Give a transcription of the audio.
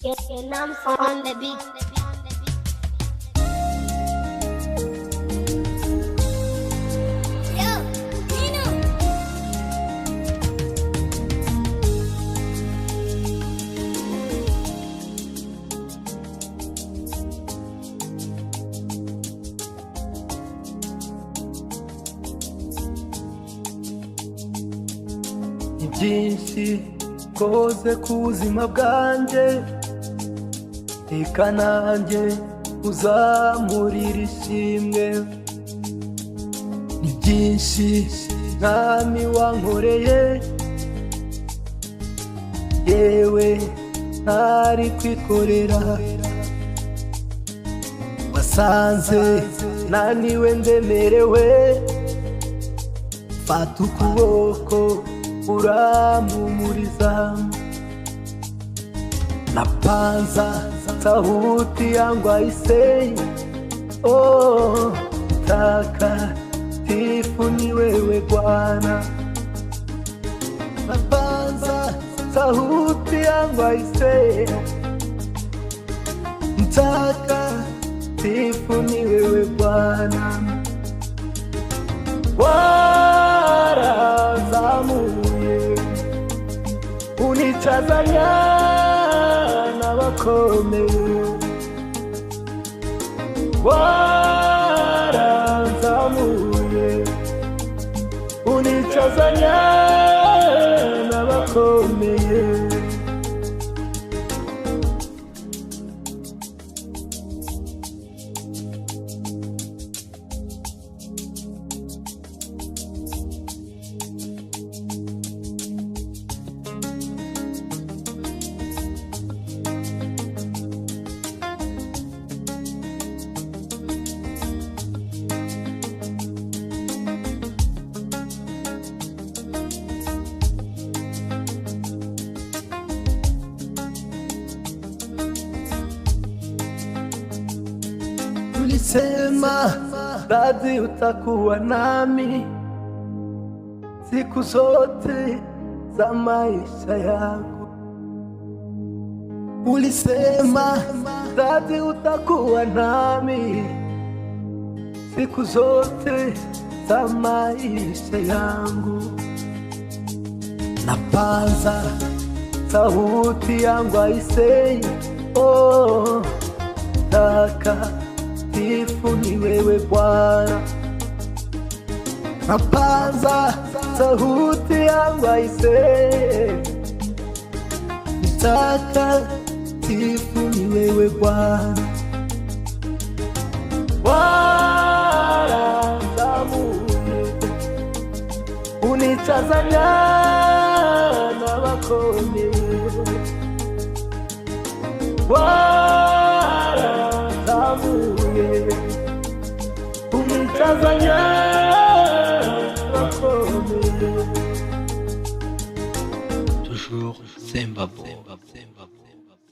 And I'm on the beat. Byinshi koze ku buzima bwanjye, reka nanjye uzamurira ishimwe. Ni byinshi mwami wankoreye, yewe ntari kwikorera. Wasanze naniwe ndemerewe, fata ukuboko urampumuriza. Napanza sauti yangu aisei, oh, takatifu ni wewe Bwana. Napanza sauti yangu aisei, takatifu ni wewe Bwana. Warazamuye unichazanya n'abakomeye, warazamuye unichazanya n'abakomeye. Ulisema radhi utakuwa nami siku zote za maisha yangu. Ulisema radhi utakuwa nami siku zote za maisha yangu. Napanza sauti yangu aisei, oh, takatifu ni wewe Bwana. Napanza sauti yangu aisei, takatifu ni wewe Bwana. Warazamuye unichazanya n'abakomeye, warazamuye unichazanya n'abakomeye. Toujours Zimbabwe.